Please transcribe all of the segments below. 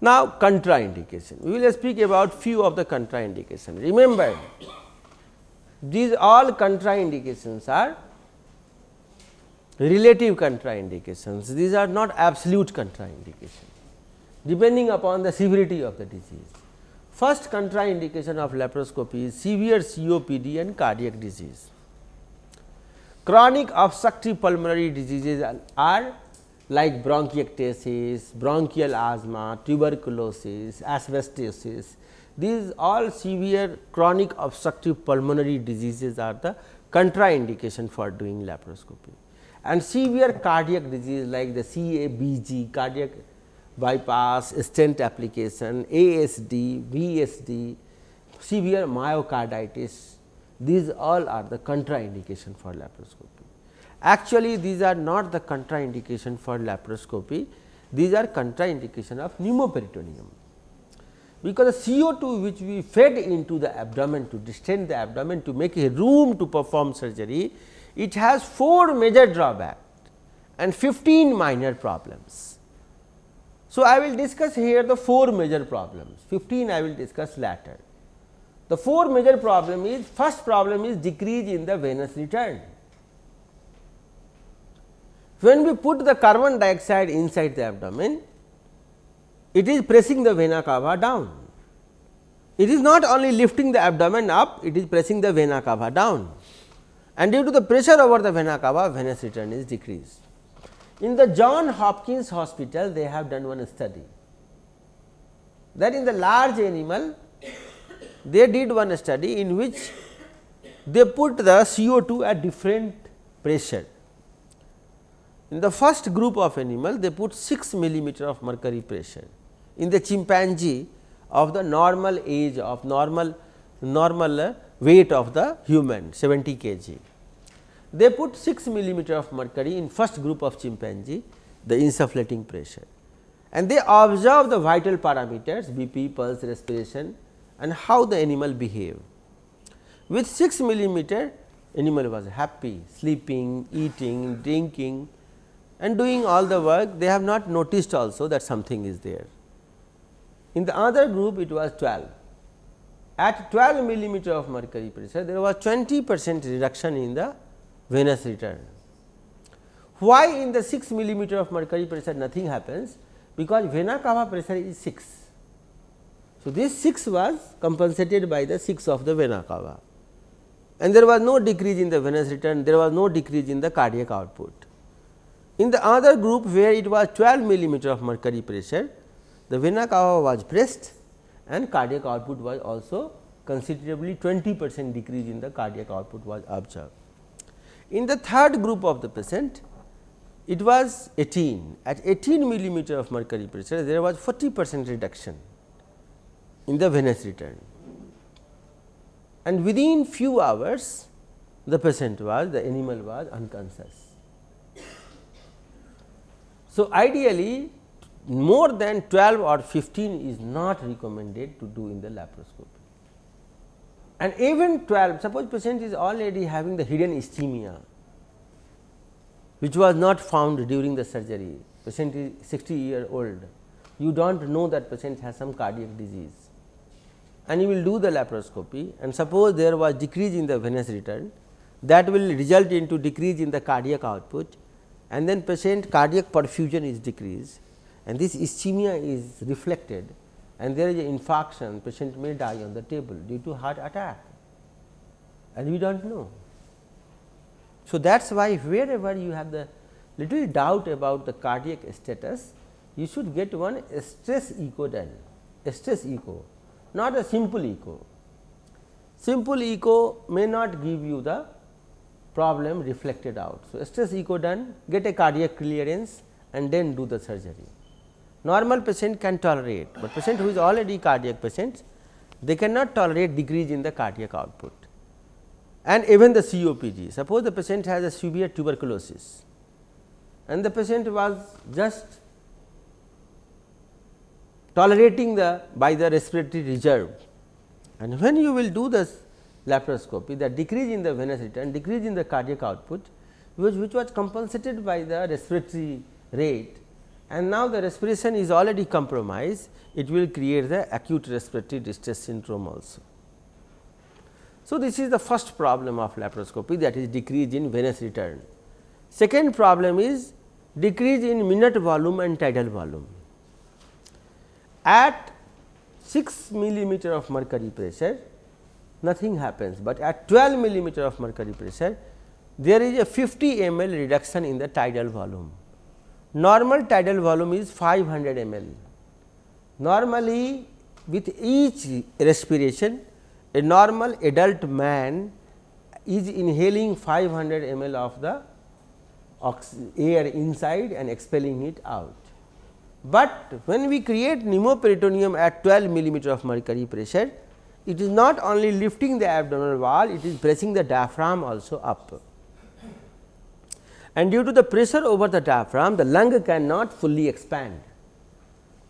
Now, contraindication. We will speak about few of the contraindications. Remember, these all contraindications are relative contraindications. These are not absolute contraindications, depending upon the severity of the disease. First contraindication of laparoscopy is severe COPD and cardiac disease. Chronic obstructive pulmonary diseases are like bronchiectasis, bronchial asthma, tuberculosis, asbestosis. These all severe chronic obstructive pulmonary diseases are the contraindication for doing laparoscopy. And severe cardiac disease like the CABG, cardiac bypass, stent application, ASD, VSD, severe myocarditis, these all are the contraindication for laparoscopy. Actually, these are not the contraindication for laparoscopy, these are contraindication of pneumoperitoneum, because the CO2 which we fed into the abdomen to distend the abdomen to make a room to perform surgery, it has 4 major drawbacks and 15 minor problems. So, I will discuss here the 4 major problems, 15 I will discuss later. The 4 major problem is, first problem is decrease in the venous return. When we put the carbon dioxide inside the abdomen, it is pressing the vena cava down. It is not only lifting the abdomen up, it is pressing the vena cava down, and due to the pressure over the vena cava, venous return is decreased. In the John Hopkins Hospital, they have done one study that in the large animal, they did one study in which they put the CO2 at different pressure. In the first group of animal, they put 6 millimeter of mercury pressure. In the chimpanzee of the normal age of normal weight of the human 70 kg, they put 6 millimeter of mercury in first group of chimpanzee, the insufflating pressure, and they observe the vital parameters BP, pulse, respiration and how the animal behave. With 6 millimeter, animal was happy, sleeping, eating, drinking and doing all the work. They have not noticed also that something is there. In the other group, it was 12. At 12 millimeter of mercury pressure, there was 20% reduction in the venous return. Why in the 6 millimeter of mercury pressure nothing happens? Because vena cava pressure is 6. So, this 6 was compensated by the 6 of the vena cava, and there was no decrease in the venous return, there was no decrease in the cardiac output. In the other group where it was 12 millimeter of mercury pressure, the vena cava was pressed and cardiac output was also considerably 20% decrease in the cardiac output was observed. In the third group of the patient, it was 18. At 18 millimeter of mercury pressure, there was 40% reduction in the venous return, and within few hours the patient was, the animal was unconscious. So, ideally more than 12 or 15 is not recommended to do in the laparoscopy, and even 12, suppose patient is already having the hidden ischemia which was not found during the surgery, patient is 60-year-old, you do not know that patient has some cardiac disease, and you will do the laparoscopy, and suppose there was decrease in the venous return, that will result into decrease in the cardiac output, and then patient cardiac perfusion is decreased, and this ischemia is reflected, and there is an infarction, patient may die on the table due to heart attack, and we do not know. So, that is why wherever you have the little doubt about the cardiac status, you should get one stress echo done, a stress echo, not a simple echo. Simple echo may not give you the problem reflected out. So, stress echo done, get a cardiac clearance and then do the surgery. Normal patient can tolerate, but patient who is already cardiac patient, they cannot tolerate decrease in the cardiac output, and even the COPD. Suppose the patient has a severe tuberculosis and the patient was just tolerating the by the respiratory reserve, and when you will do this laparoscopy, the decrease in the venous return, decrease in the cardiac output which was compensated by the respiratory rate, and now the respiration is already compromised, it will create the acute respiratory distress syndrome also. So, this is the first problem of laparoscopy, that is decrease in venous return. Second problem is decrease in minute volume and tidal volume. At 6 millimeter of mercury pressure, nothing happens, but at 12 millimeter of mercury pressure, there is a 50 ml reduction in the tidal volume. Normal tidal volume is 500 ml. Normally, with each respiration, a normal adult man is inhaling 500 ml of the air inside and expelling it out. But when we create pneumoperitoneum at 12 millimeter of mercury pressure, it is not only lifting the abdominal wall, it is pressing the diaphragm also up. And due to the pressure over the diaphragm, the lung cannot fully expand.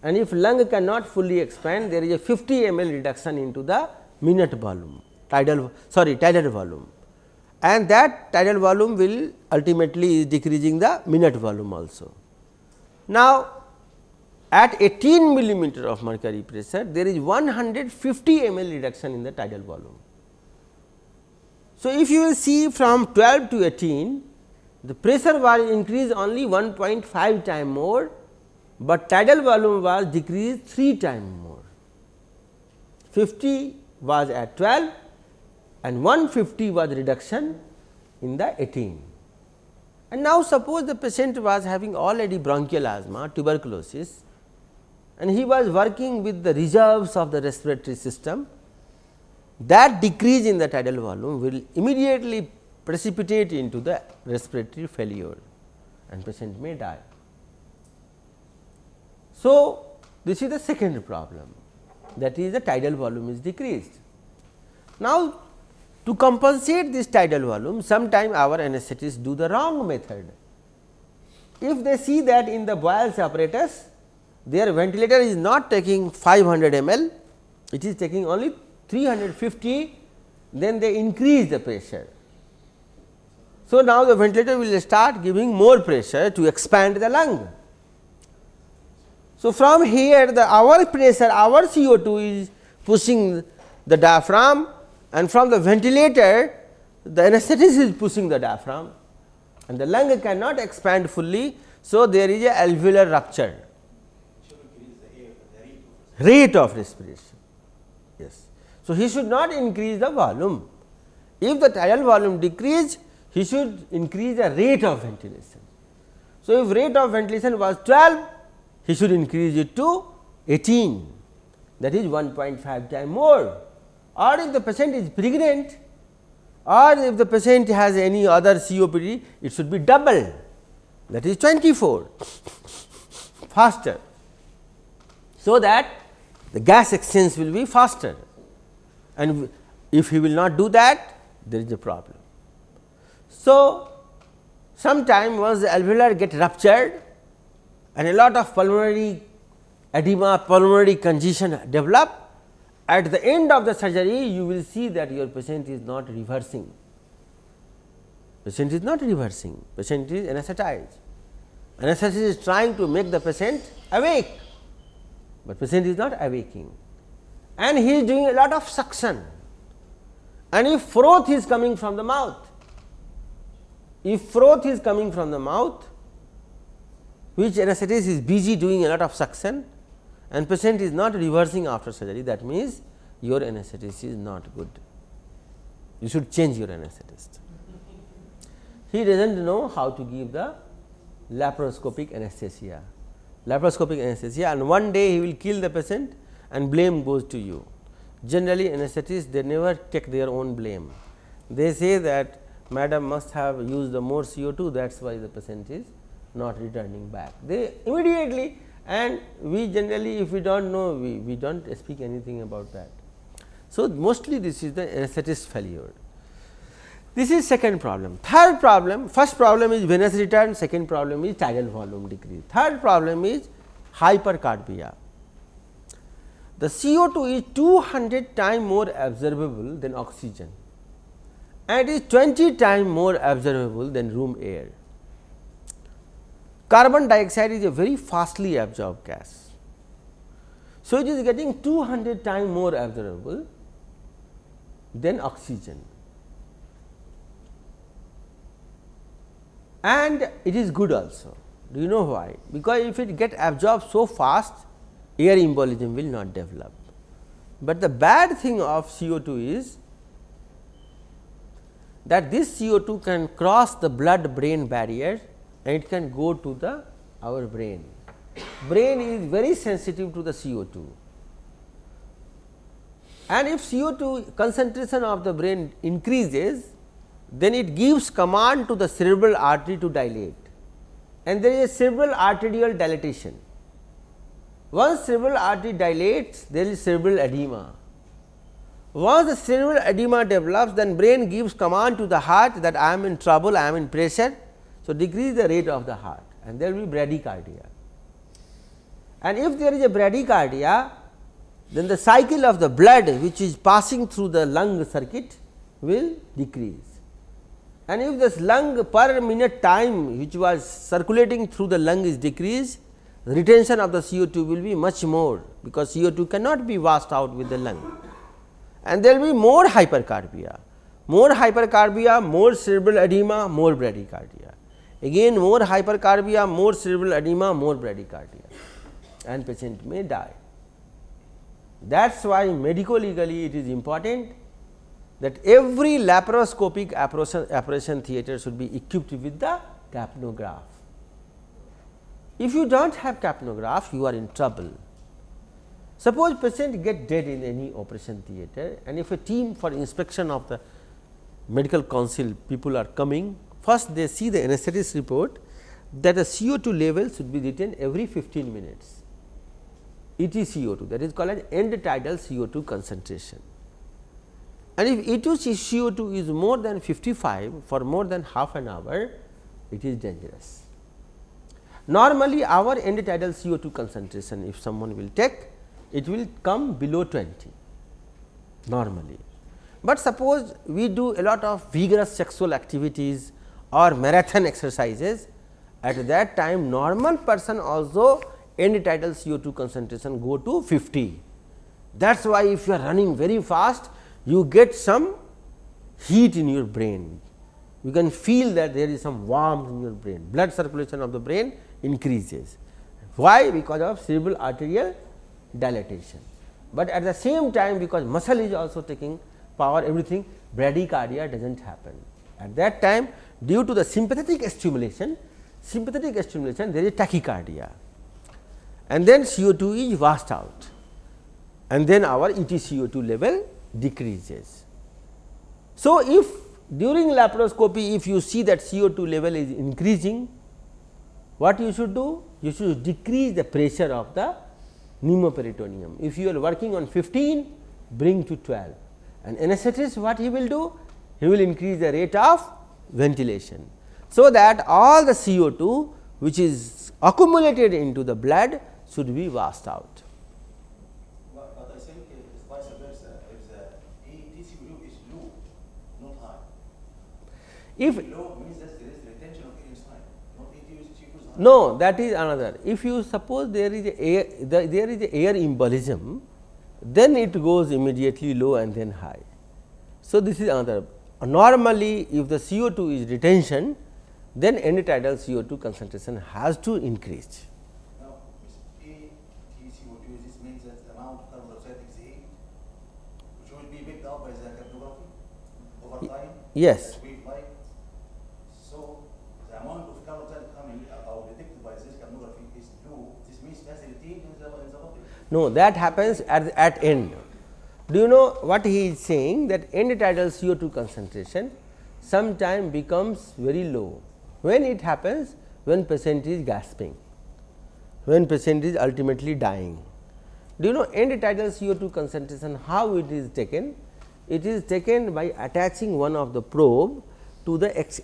And if lung cannot fully expand, there is a 50 ml reduction into the minute volume, tidal volume, and that tidal volume will ultimately is decreasing the minute volume also. Now, at 18 millimeter of mercury pressure, there is 150 ml reduction in the tidal volume. So, if you will see from 12 to 18, the pressure was increased only 1.5 times more, but tidal volume was decreased 3 times more. 50 was at 12 and 150 was reduction in the 18. And now, suppose the patient was having already bronchial asthma, tuberculosis, and he was working with the reserves of the respiratory system, that decrease in the tidal volume will immediately precipitate into the respiratory failure and patient may die. So, this is the second problem, that is the tidal volume is decreased. Now, to compensate this tidal volume, sometime our anesthetists do the wrong method. If they see that in the Boyle's apparatus, their ventilator is not taking 500 ml, it is taking only 350, then they increase the pressure. So, now the ventilator will start giving more pressure to expand the lung. So, from here our pressure, our CO2 is pushing the diaphragm, and from the ventilator the anesthetist is pushing the diaphragm and the lung cannot expand fully. So, there is a alveolar rupture. Rate of respiration. Yes. So, he should not increase the volume. If the tidal volume decrease, he should increase the rate of ventilation. So, if rate of ventilation was 12, he should increase it to 18, that is 1.5 times more. Or if the patient is pregnant, or if the patient has any other COPD, it should be double, that is 24 faster, so that the gas exchange will be faster, and if he will not do that, there is a problem. So, sometime once the alveolar get ruptured and a lot of pulmonary edema, pulmonary congestion develop, at the end of the surgery you will see that your patient is not reversing, patient is anesthetized. Anesthetist is trying to make the patient awake, but patient is not awaking, and he is doing a lot of suction, and if froth is coming from the mouth, which anesthetist is busy doing a lot of suction and patient is not reversing after surgery, that means your anesthetist is not good. You should change your anesthetist. He does not know how to give the laparoscopic anesthesia. And one day he will kill the patient and blame goes to you. Generally, anesthetists they never take their own blame. They say that madam must have used the more CO2, that is why the patient is not returning back. They immediately, and we generally if we do not know, we do not speak anything about that. So, mostly this is the anesthetist failure. This is second problem. Third problem, first problem is venous return, second problem is tidal volume decrease. Third problem is hypercarbia. The CO2 is 200 times more absorbable than oxygen, and it is 20 times more absorbable than room air. Carbon dioxide is a very fastly absorbed gas. So, it is getting 200 times more absorbable than oxygen, and it is good also. Do you know why? Because if it get absorbed so fast, air embolism will not develop. But the bad thing of CO2 is that this CO2 can cross the blood brain barrier and it can go to the our brain. Brain is very sensitive to the CO2, and if CO2 concentration of the brain increases, then it gives command to the cerebral artery to dilate, and there is a cerebral arterial dilatation. Once cerebral artery dilates, there is cerebral edema. Once the cerebral edema develops, then brain gives command to the heart that I am in trouble, I am in pressure. So, decrease the rate of the heart, and there will be bradycardia. And if there is a bradycardia, then the cycle of the blood which is passing through the lung circuit will decrease. And if this lung per minute time which was circulating through the lung is decreased, the retention of the CO2 will be much more, because CO2 cannot be washed out with the lung, and there will be more hypercarbia, more cerebral edema, more bradycardia, again more hypercarbia, more cerebral edema, more bradycardia, and patient may die. That is why medico-legally it is important that every laparoscopic operation theatre should be equipped with the capnograph. If you do not have capnograph, you are in trouble. Suppose patient get dead in any operation theatre, and if a team for inspection of the medical council people are coming, first they see the anesthetist report that the CO2 level should be written every 15 minutes. EtCO2, that is called as end tidal CO2 concentration. And if EtCO2 is more than 55 for more than half an hour, it is dangerous. Normally, our end tidal CO2 concentration, if someone will take, it will come below 20 normally. But suppose we do a lot of vigorous sexual activities or marathon exercises, at that time normal person also end tidal CO2 concentration go to 50. That is why if you are running very fast, you get some heat in your brain. You can feel that there is some warmth in your brain, blood circulation of the brain increases. Why? Because of cerebral arterial dilatation. But at the same time, because muscle is also taking power, everything, bradycardia does not happen. At that time, due to the sympathetic stimulation, there is tachycardia, and then CO2 is washed out, and then our EtCO2 level decreases. So, if during laparoscopy, if you see that CO2 level is increasing, what you should do? You should decrease the pressure of the pneumoperitoneum. If you are working on 15, bring to 12, and anesthetist what he will do? He will increase the rate of ventilation, so that all the CO2 which is accumulated into the blood should be washed out. But I think it's vice versa. If the EtCO2 is low, not high. If low means that there is retention of air inside, not EtCO2 is high. No, that is another. If you suppose there is a air embolism, then it goes immediately low and then high. So, this is another. Normally, if the CO2 is retention, then end tidal CO2 concentration has to increase. Now, EtCO2, this means that the amount of carbon dioxide exhaled, which will be picked up by the capnography over time. Yes. So, the amount of carbon dioxide coming or detected by this capnography is low. This means it has retained in the body. No, that happens at end. Do you know what he is saying? That end tidal CO2 concentration sometime becomes very low. When it happens? When patient is gasping, when patient is ultimately dying. Do you know end tidal CO2 concentration how it is taken? It is taken by attaching one of the probe to the ET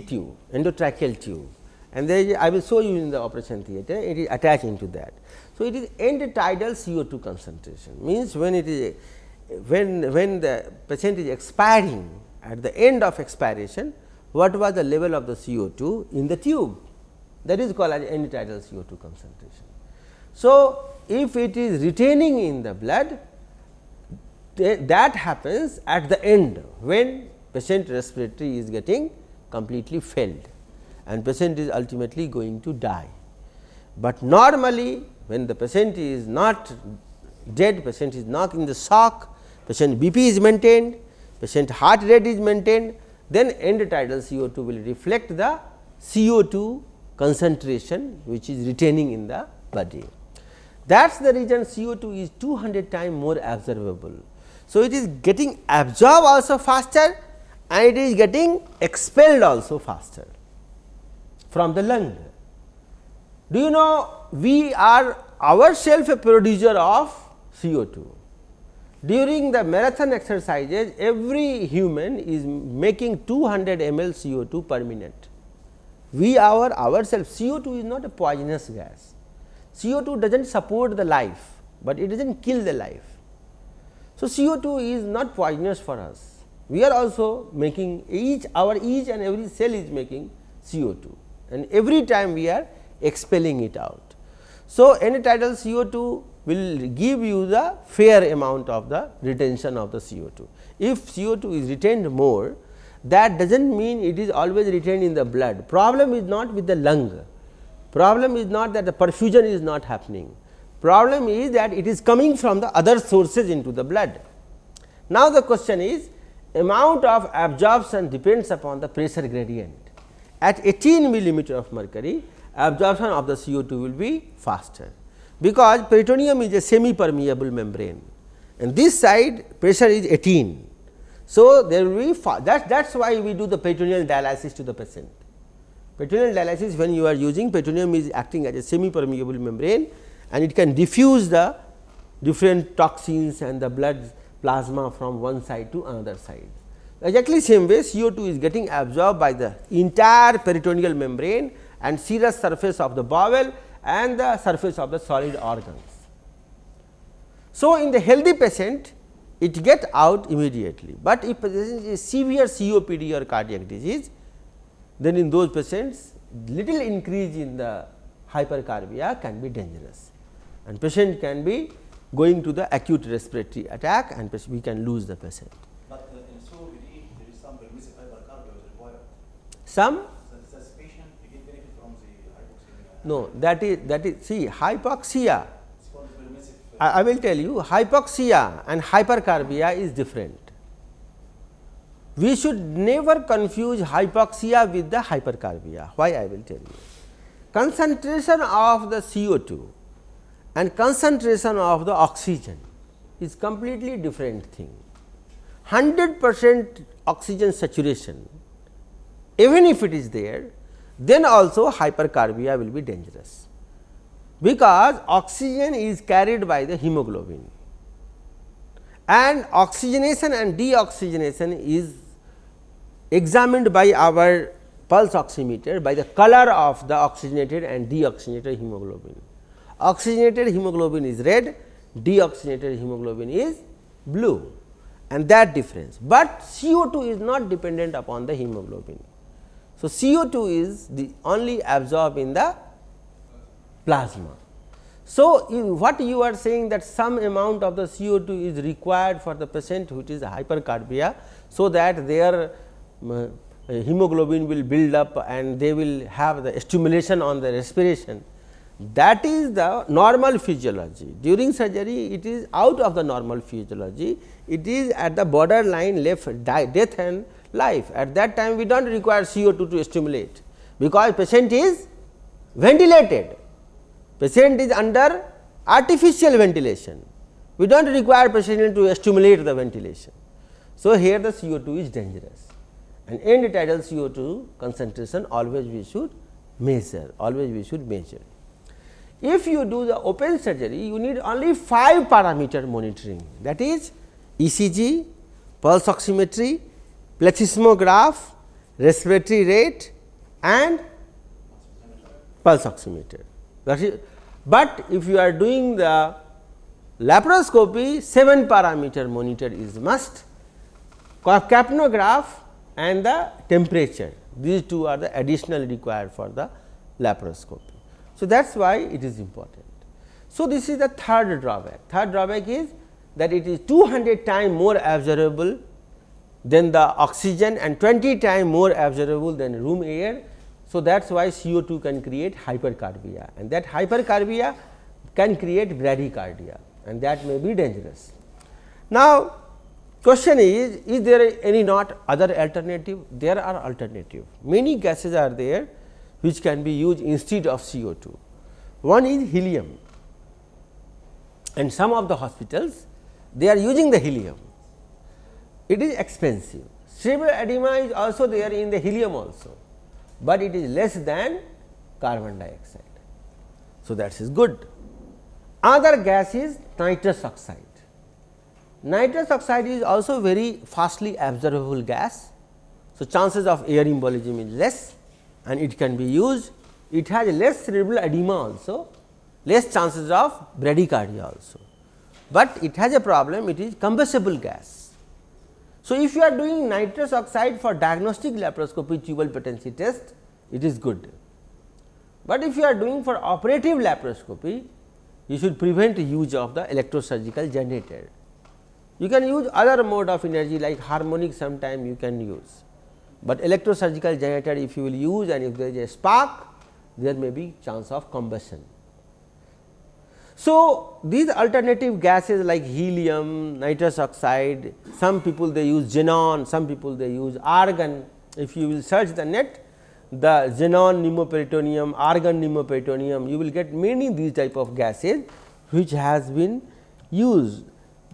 tube, endotracheal tube, and there is, I will show you in the operation theatre, it is attached into that. So, it is end tidal CO2 concentration, means when it is when the patient is expiring, at the end of expiration, what was the level of the CO2 in the tube, that is called as end-tidal CO2 concentration. So, if it is retaining in the blood, that happens at the end when patient respiratory is getting completely failed and patient is ultimately going to die. But normally when the patient is not dead, patient is not in the shock, patient BP is maintained, patient heart rate is maintained, then end-tidal CO2 will reflect the CO2 concentration which is retaining in the body. That is the reason CO2 is 200 times more absorbable. So, it is getting absorbed also faster and it is getting expelled also faster from the lung. Do you know we are ourselves a producer of CO2. During the marathon exercises, every human is making 200 ml CO2 per minute. We ourselves, CO2 is not a poisonous gas. CO2 does not support the life, but it does not kill the life. So, CO2 is not poisonous for us. We are also making each and every cell is making CO2 and every time we are expelling it out. So, end-tidal CO2 will give you the fair amount of the retention of the CO2. If CO2 is retained more, that does not mean it is always retained in the blood. Problem is not with the lung, problem is not that the perfusion is not happening, problem is that it is coming from the other sources into the blood. Now, the question is amount of absorption depends upon the pressure gradient. At 18 millimeter of mercury, absorption of the CO2 will be faster, because peritoneum is a semi permeable membrane and this side pressure is 18. So, there will be that is why we do the peritoneal dialysis to the patient. Peritoneal dialysis, when you are using, peritoneum is acting as a semi permeable membrane and it can diffuse the different toxins and the blood plasma from one side to another side. Exactly same way CO2 is getting absorbed by the entire peritoneal membrane and serous surface of the bowel and the surface of the solid organs. So, in the healthy patient it get out immediately, but if there is a severe COPD or cardiac disease, then in those patients little increase in the hypercarbia can be dangerous and patient can be going to the acute respiratory attack and we can lose the patient. But in COPD, there is some permissive hypercarbia is required. Some? So, does patient get benefit from the hypoxemia? No, that is see hypoxia. It's called permissive. I will tell you, hypoxia and hypercarbia is different. We should never confuse hypoxia with the hypercarbia. Why I will tell you. Concentration of the CO2 and concentration of the oxygen is completely different thing. 100% oxygen saturation, even if it is there, then also hypercarbia will be dangerous, because oxygen is carried by the hemoglobin and oxygenation and deoxygenation is examined by our pulse oximeter by the color of the oxygenated and deoxygenated hemoglobin. Oxygenated hemoglobin is red, deoxygenated hemoglobin is blue, and that difference, but CO2 is not dependent upon the hemoglobin. So, CO2 is the only absorbed in the plasma. So, what you are saying that some amount of the CO2 is required for the patient which is hypercarbia, so that their hemoglobin will build up and they will have the stimulation on the respiration. That is the normal physiology. During surgery, it is out of the normal physiology, it is at the borderline left death and life. At that time, we do not require CO2 to stimulate, because patient is ventilated, patient is under artificial ventilation. We do not require patient to stimulate the ventilation. So, here the CO2 is dangerous and end-tidal CO2 concentration always we should measure, If you do the open surgery, you need only 5 parameter monitoring, that is ECG, pulse oximetry, plethysmograph, respiratory rate and pulse oximeter. But if you are doing the laparoscopy, 7 parameter monitor is must, capnograph and the temperature, these two are the additional required for the laparoscopy. So, that is why it is important. So, this is the third drawback. Third drawback is that it is 200 times more absorbable than the oxygen and 20 times more absorbable than room air. So, that is why CO2 can create hypercarbia, and that hypercarbia can create bradycardia, and that may be dangerous. Now, question is there any not other alternative? There are alternative. Many gases are there which can be used instead of CO2. One is helium, and some of the hospitals they are using the helium. It is expensive. Cerebral edema is also there in the helium also, but it is less than carbon dioxide. So, that is good. Another gas is nitrous oxide. Nitrous oxide is also very fastly absorbable gas. So, chances of air embolism is less and it can be used. It has less cerebral edema also, less chances of bradycardia also, but it has a problem, it is combustible gas. So, if you are doing nitrous oxide for diagnostic laparoscopy tubal patency test, it is good, but if you are doing for operative laparoscopy, you should prevent use of the electrosurgical generator. You can use other mode of energy like harmonic sometime you can use, but electrosurgical generator if you will use and if there is a spark, there may be chance of combustion. So, these alternative gases like helium, nitrous oxide, some people they use xenon, some people they use argon. If you will search the net, the xenon pneumoperitonium, argon pneumoperitonium, you will get many these type of gases which has been used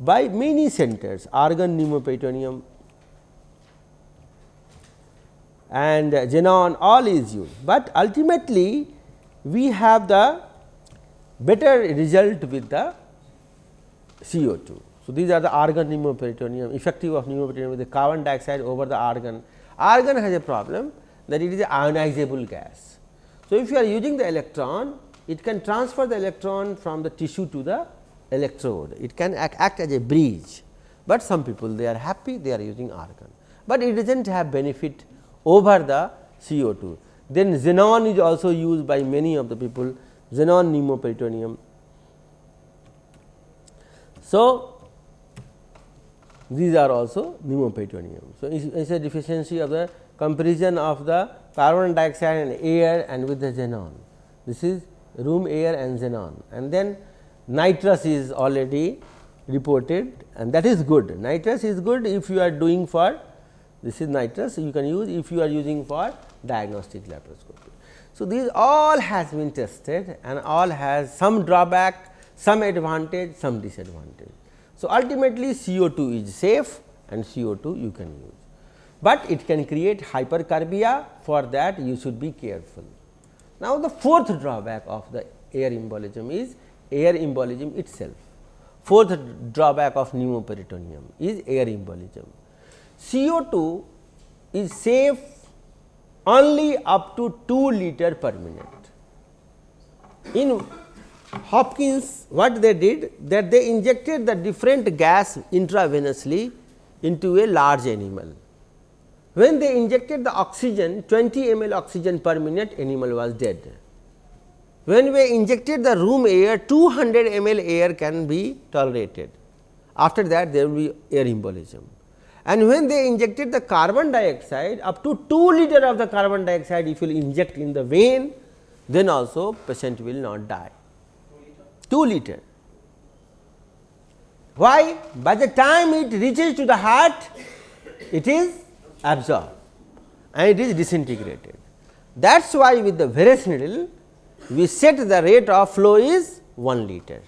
by many centers, argon pneumoperitonium and xenon all is used, but ultimately we have the better result with the CO2. So, these are the argon pneumoperitonium, effective of pneumoperitonium with the carbon dioxide over the argon. Argon has a problem that it is an ionizable gas. So, if you are using the electron, it can transfer the electron from the tissue to the electrode, it can act as a bridge, but some people they are happy they are using argon, but it does not have benefit over the CO2. Then xenon is also used by many of the people, xenon pneumoperitonium. So, these are also pneumoperitonium. So, it is a deficiency of the comparison of the carbon dioxide and air and with the xenon. This is room air and xenon, and then nitrous is already reported, and that is good. Nitrous is good if you are doing for, this is nitrous you can use if you are using for diagnostic laparoscopy. So, these all has been tested and all has some drawback, some advantage, some disadvantage. So, ultimately CO2 is safe and CO2 you can use, but it can create hypercarbia, for that you should be careful. Now, the fourth drawback of the air embolism is air embolism itself. Fourth drawback of pneumoperitonium is air embolism. CO2 is safe only up to 2 liter per minute. In Hopkins, what they did, that they injected the different gas intravenously into a large animal. When they injected the oxygen, 20 ml oxygen per minute, animal was dead. When we injected the room air, 200 ml air can be tolerated. After that, there will be air embolism. And when they injected the carbon dioxide, up to 2 liter of the carbon dioxide, if you will inject in the vein, then also patient will not die. 2 liter. Why? By the time it reaches to the heart, it is absorbed and it is disintegrated. That is why with the Veress needle, we set the rate of flow is 1 liter.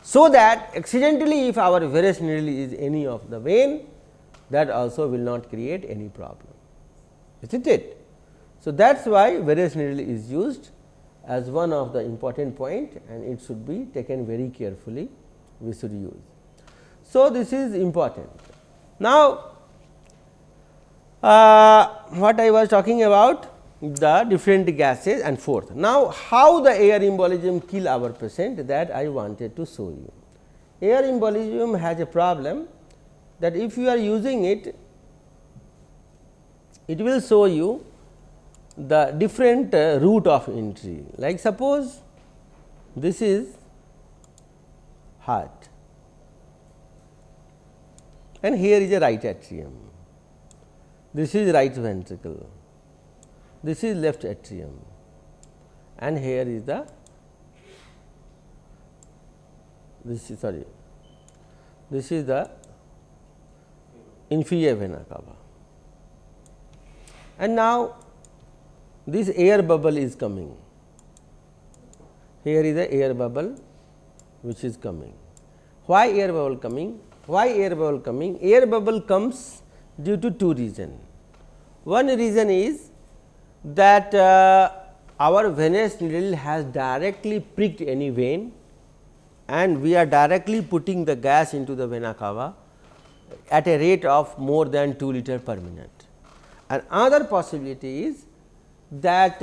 So, that accidentally if our Veress needle is any of the vein, that also will not create any problem, is not it? So, that is why Veress needle is used as one of the important point, and it should be taken very carefully, we should use. So, this is important. Now, what I was talking about the different gases and fourth. Now, how the air embolism kill our patient, that I wanted to show you. Air embolism has a problem that if you are using it, it will show you the different route of entry. Like suppose this is heart and here is a right atrium, this is right ventricle, this is left atrium and here is the this is the inferior vena cava. And now this air bubble is coming, here is the air bubble which is coming. Why air bubble coming? Why air bubble coming? Air bubble comes due to two reasons. One reason is that our venous needle has directly pricked any vein and we are directly putting the gas into the vena cava at a rate of more than 2 liter per minute. And another possibility is that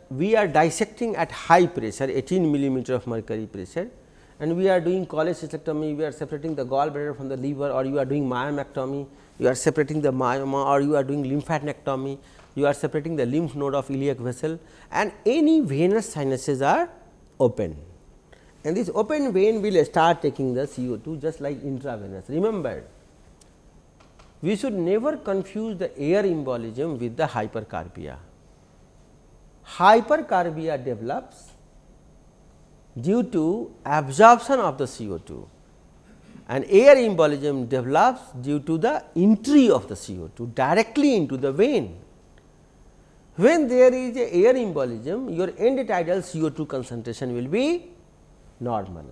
we are dissecting at high pressure 18 millimeter of mercury pressure and we are doing cholecystectomy, we are separating the gallbladder from the liver, or you are doing myomectomy, you are separating the myoma, or you are doing lymphadenectomy, you are separating the lymph node of iliac vessel and any venous sinuses are open. And this open vein will start taking the CO2 just like intravenous. Remember, we should never confuse the air embolism with the hypercarbia. Hypercarbia develops due to absorption of the CO2 and air embolism develops due to the entry of the CO2 directly into the vein. When there is a air embolism, your end tidal CO2 concentration will be normal.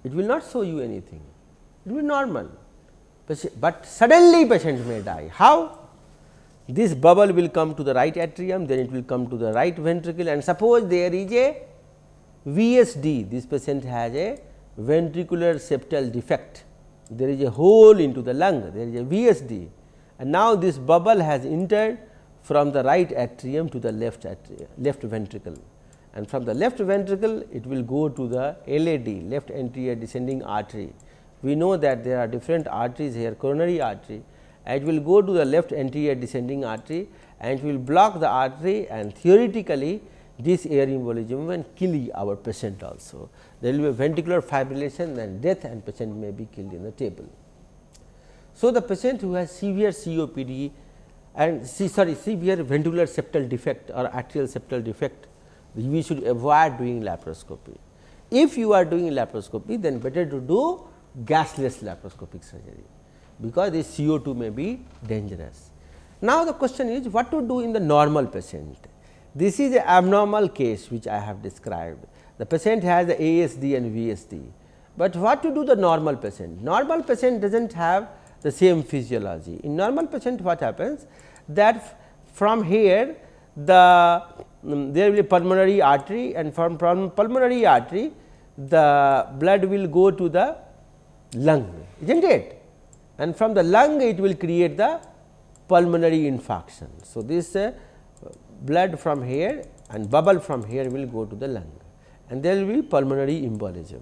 It will not show you anything, it will be normal, but suddenly patient may die. How? This bubble will come to the right atrium, then it will come to the right ventricle, and suppose there is a VSD, this patient has a ventricular septal defect, there is a hole into the lung, there is a VSD, and now this bubble has entered from the right atrium to the left ventricle, and from the left ventricle it will go to the LAD, left anterior descending artery. We know that there are different arteries here, coronary artery, and it will go to the left anterior descending artery and it will block the artery, and theoretically this air embolism will kill our patient also. There will be ventricular fibrillation and death, and patient may be killed in the table. So, the patient who has severe COPD and severe ventricular septal defect or atrial septal defect, we should avoid doing laparoscopy. If you are doing laparoscopy, then better to do gasless laparoscopic surgery, because this CO2 may be dangerous. Now, the question is what to do in the normal patient. This is an abnormal case which I have described. The patient has the ASD and VSD, but what to do the normal patient? Normal patient does not have the same physiology. In normal patient, what happens that from here there will be pulmonary artery, and from pulmonary artery the blood will go to the lung, isn't it? And from the lung it will create the pulmonary infarction. So, this blood from here and bubble from here will go to the lung, and there will be pulmonary embolism.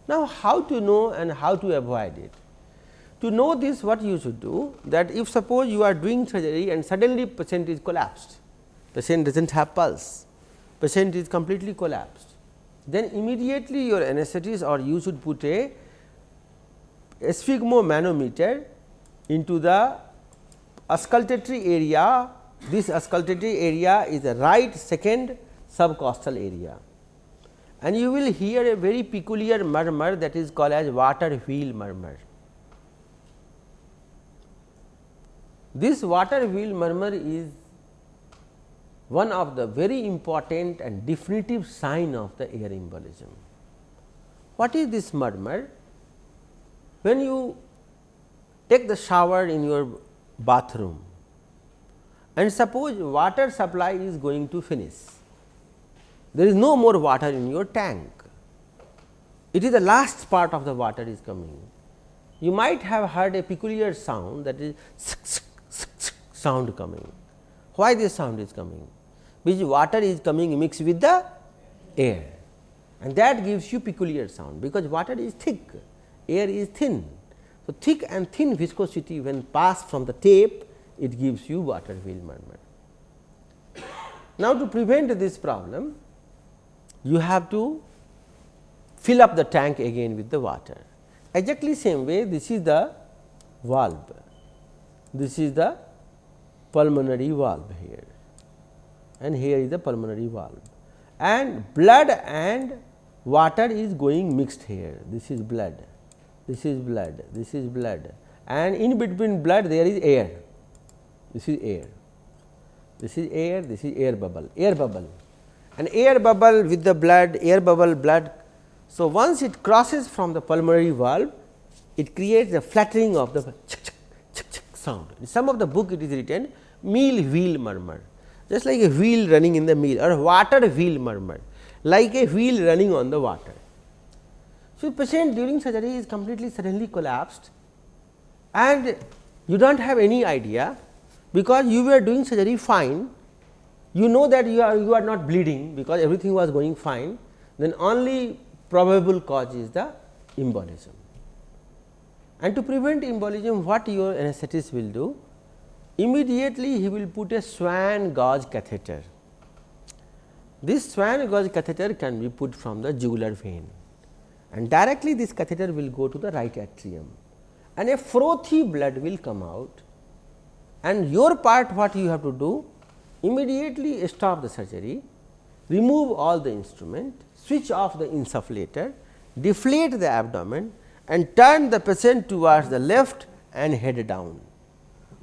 Now, how to know and how to avoid it? To know this, what you should do, that if suppose you are doing surgery and suddenly patient is collapsed, patient does not have pulse, patient is completely collapsed, then immediately your anesthetist or you should put a sphygmomanometer into the auscultatory area. This auscultatory area is the right second subcostal area, and you will hear a very peculiar murmur that is called as water wheel murmur. This water wheel murmur is one of the very important and definitive sign of the air embolism. What is this murmur? When you take the shower in your bathroom and suppose water supply is going to finish, there is no more water in your tank, it is the last part of the water is coming. You might have heard a peculiar sound, that is sound coming. Why this sound is coming? Because water is coming mixed with the air, and that gives you peculiar sound, because water is thick, air is thin. So, thick and thin viscosity when passed from the tape, it gives you water wheel murmur. Now, to prevent this problem, you have to fill up the tank again with the water. Exactly same way, this is the valve, this is the pulmonary valve here, and here is the pulmonary valve, and blood and water is going mixed here. This is blood, this is blood, this is blood, and in between blood there is air. This is air, this is air, this is air bubble, and air bubble with the blood, air bubble, blood. So, once it crosses from the pulmonary valve, it creates a fluttering of the sound. In some of the book it is written mill wheel murmur, just like a wheel running in the mill, or water wheel murmur, like a wheel running on the water. So, patient during surgery is completely suddenly collapsed, and you do not have any idea, because you were doing surgery fine, you know that you are not bleeding because everything was going fine, then only probable cause is the embolism. And to prevent embolism, what your anesthetist will do? Immediately he will put a swan gauge catheter. This swan gauge catheter can be put from the jugular vein, and directly this catheter will go to the right atrium, and a frothy blood will come out, and your part what you have to do? Immediately stop the surgery, remove all the instrument, switch off the insufflator, deflate the abdomen, and turn the patient towards the left and head down.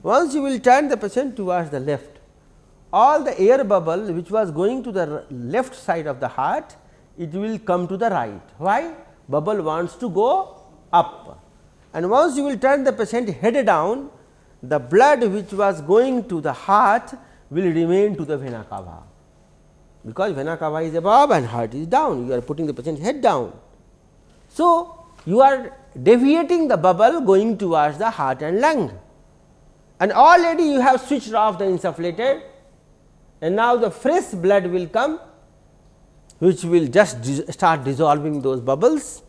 Once you will turn the patient towards the left, all the air bubble which was going to the left side of the heart, it will come to the right. Why? Bubble wants to go up, and once you will turn the patient head down, the blood which was going to the heart will remain to the vena cava, because vena cava is above and heart is down. You are putting the patient head down. So, you are deviating the bubble going towards the heart and lung, and already you have switched off the insufflator, and now the fresh blood will come, which will just start dissolving those bubbles,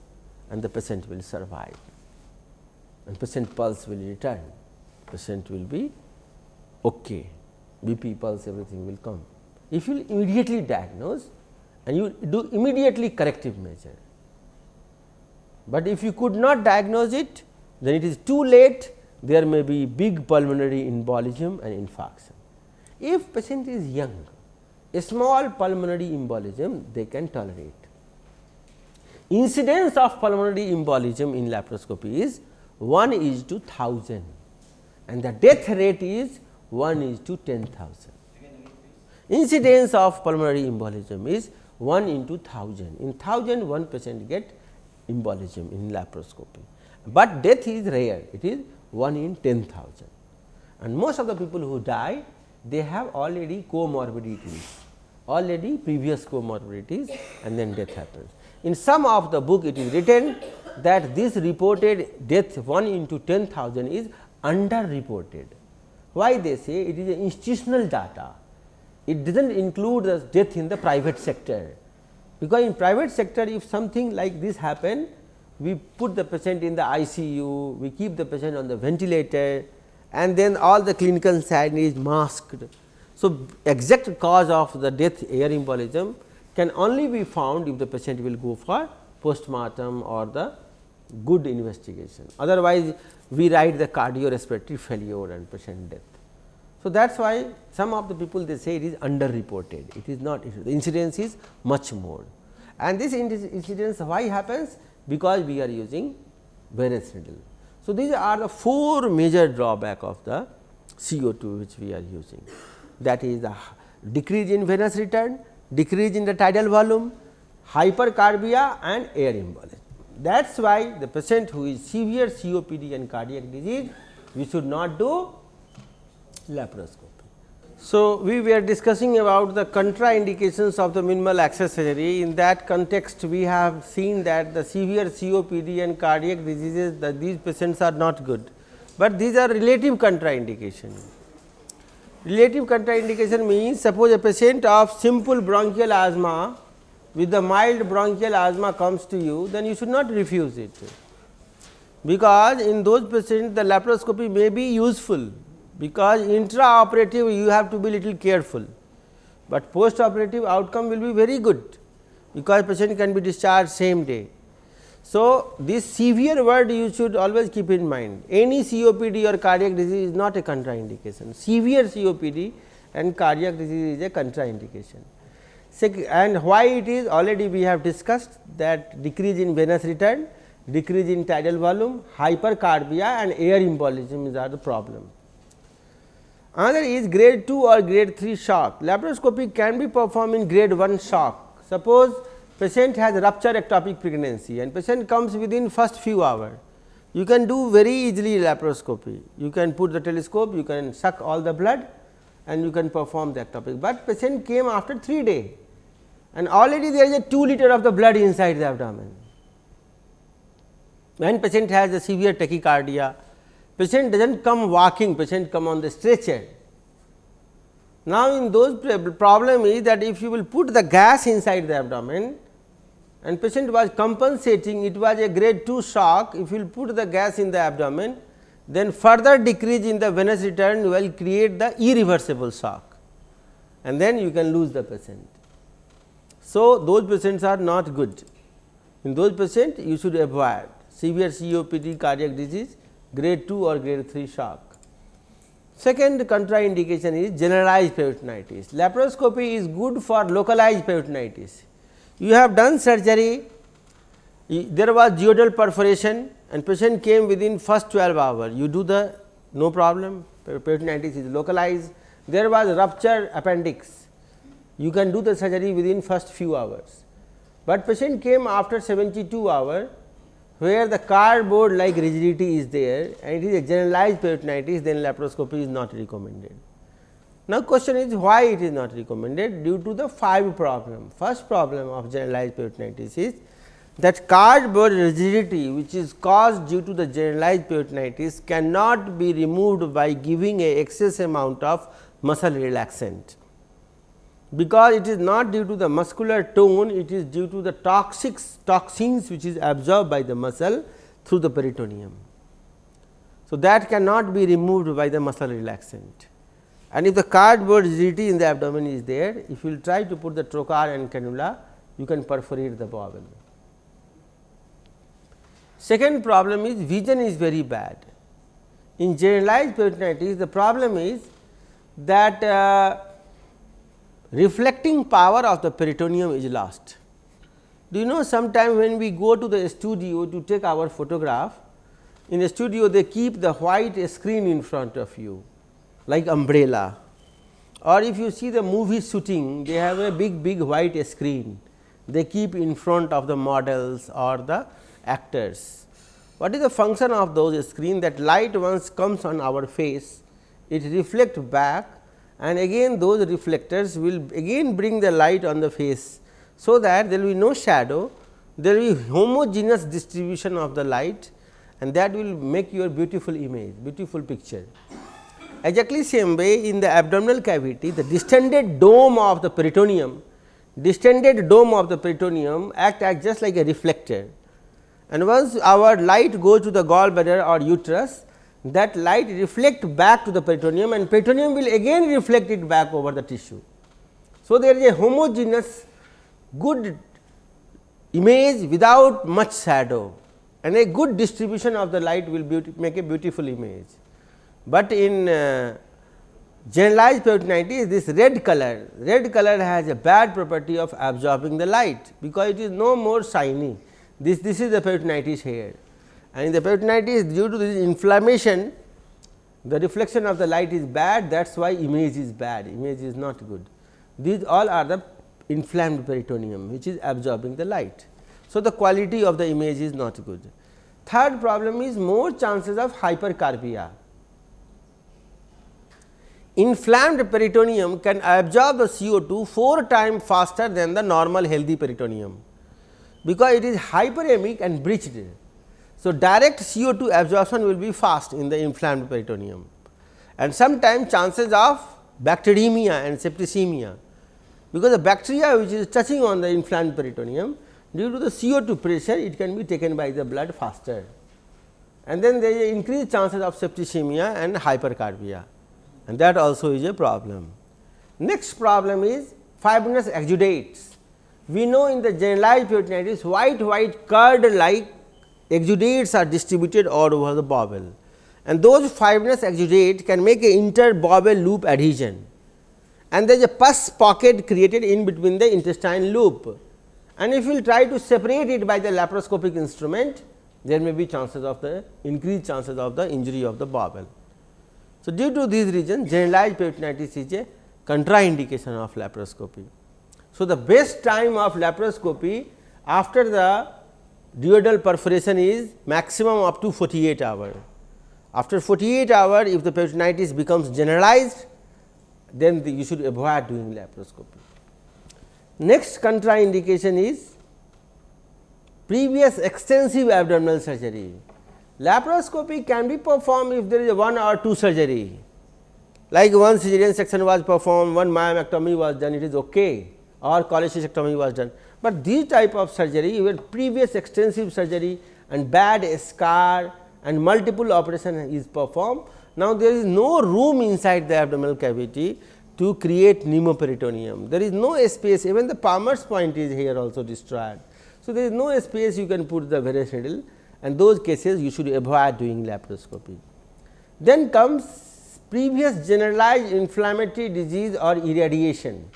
and the patient will survive, and patient pulse will return, patient will be okay, BP pulse, everything will come. If you immediately diagnose and you do immediately corrective measure, but if you could not diagnose it, then it is too late, there may be big pulmonary embolism and infarction. If patient is young, a small pulmonary embolism they can tolerate. Incidence of pulmonary embolism in laparoscopy is 1:1000, and the death rate is 1:10,000. Incidence of pulmonary embolism is 1:1000. In 1000, one patient get embolism in laparoscopy, but death is rare, it is 1:10,000, and most of the people who die, they have already comorbidities, already previous comorbidities, and then death happens. In some of the book it is written that this reported death 1:10,000 is underreported. Why they say? It is institutional data, it does not include the death in the private sector, because in private sector if something like this happen, we put the patient in the ICU, we keep the patient on the ventilator, and then all the clinical side is masked. So, exact cause of the death air embolism can only be found if the patient will go for postmortem or the good investigation. Otherwise, we write the cardiorespiratory failure and patient death. So, that is why some of the people they say it is underreported, it is not, the incidence is much more, and this incidence why happens? Because we are using venous needle. So, these are the 4 major drawback of the CO2 which we are using, that is the decrease in venous return, decrease in the tidal volume, hypercarbia and air embolism. That is why the patient who is severe COPD and cardiac disease, we should not do laparoscopy. So, we were discussing about the contraindications of the minimal access surgery. In that context, we have seen that the severe COPD and cardiac diseases, that these patients are not good, but these are relative contraindication. Relative contraindication means, suppose a patient of simple bronchial asthma with the mild bronchial asthma comes to you, then you should not refuse it, because in those patients the laparoscopy may be useful, because intraoperative you have to be little careful, but post operative outcome will be very good, because patient can be discharged same day. So, this severe word you should always keep in mind. Any COPD or cardiac disease is not a contraindication. Severe COPD and cardiac disease is a contraindication. And why it is, already we have discussed that decrease in venous return, decrease in tidal volume, hypercarbia and air embolism are the problem. Another is grade 2 or grade 3 shock. Laparoscopy can be performed in grade 1 shock. Suppose patient has rupture ectopic pregnancy and patient comes within first few hours. You can do very easily laparoscopy. You can put the telescope, you can suck all the blood and you can perform the ectopic, but patient came after 3 days and already there is a 2 liter of the blood inside the abdomen. When patient has a severe tachycardia, patient does not come walking, patient come on the stretcher. Now, in those problem is that if you will put the gas inside the abdomen and patient was compensating, it was a grade 2 shock, if you will put the gas in the abdomen, then further decrease in the venous return will create the irreversible shock and then you can lose the patient. So, those patients are not good. In those patients you should avoid severe COPD, cardiac disease, grade 2 or grade 3 shock. Second contraindication is generalized peritonitis. Laparoscopy is good for localized peritonitis. You have done surgery, there was duodenal perforation and patient came within first 12 hours, you do the no problem, peritonitis is localized. There was rupture appendix, you can do the surgery within first few hours, but patient came after 72 hours where the cardboard like rigidity is there and it is a generalized peritonitis, then laparoscopy is not recommended. Now, question is why it is not recommended? Due to the 5 problem. First problem of generalized peritonitis is that cardboard rigidity which is caused due to the generalized peritonitis cannot be removed by giving a excess amount of muscle relaxant, because it is not due to the muscular tone, it is due to the toxins which is absorbed by the muscle through the peritoneum. So, that cannot be removed by the muscle relaxant, and if the cardboard rigidity in the abdomen is there, if you will try to put the trocar and cannula, you can perforate the bowel. Second problem is vision is very bad. In generalized peritonitis, the problem is that reflecting power of the peritoneum is lost. Do you know, sometime when we go to the studio to take our photograph, in a studio they keep the white screen in front of you like umbrella, or if you see the movie shooting, they have a big white screen they keep in front of the models or the actors. What is the function of those screen? That light once comes on our face, it reflects back and again those reflectors will again bring the light on the face. So, that there will be no shadow, there will be homogeneous distribution of the light and that will make your beautiful image, beautiful picture. Exactly same way in the abdominal cavity, the distended dome of the peritoneum, act as just like a reflector, and once our light goes to the gallbladder or uterus, that light reflect back to the peritoneum and peritoneum will again reflect it back over the tissue. So, there is a homogeneous good image without much shadow and a good distribution of the light will make a beautiful image. But in generalized peritonitis, this red color has a bad property of absorbing the light, because it is no more shiny. This is the peritonitis here, and in the peritonitis, due to this inflammation, the reflection of the light is bad, that is why image is bad, image is not good. These all are the inflamed peritoneum which is absorbing the light. So, the quality of the image is not good. Third problem is more chances of hypercarbia. Inflamed peritoneum can absorb the CO2 4 times faster than the normal healthy peritoneum, because it is hyperemic and breached. So, direct CO2 absorption will be fast in the inflamed peritoneum, and sometimes chances of bacteremia and septicemia, because the bacteria which is touching on the inflamed peritoneum, due to the CO2 pressure it can be taken by the blood faster, and then there is increased chances of septicemia and hypercarbia, and that also is a problem. Next problem is fibrinous exudates. We know in the generalized peritonitis white curd like exudates are distributed all over the bowel, and those fibrinous exudates can make a inter-bowel loop adhesion, and there is a pus pocket created in between the intestine loop, and if you will try to separate it by the laparoscopic instrument, there may be chances of the increased chances of the injury of the bowel. So, due to these reasons generalized peritonitis is a contraindication of laparoscopy. So, the best time of laparoscopy after the duodenal perforation is maximum up to 48 hours. After 48 hours, if the peritonitis becomes generalized, then you should avoid doing laparoscopy. Next contraindication is previous extensive abdominal surgery. Laparoscopy can be performed if there is a 1 or 2 surgery, like one cesarean section was performed, one myomectomy was done, it is okay, or cholecystectomy was done. But these type of surgery where previous extensive surgery and bad scar and multiple operation is performed, now there is no room inside the abdominal cavity to create pneumoperitoneum. There is no space, even the Palmer's point is here also destroyed. So, there is no space you can put the varus needle, and those cases you should avoid doing laparoscopy. Then comes previous generalized inflammatory disease or irradiation.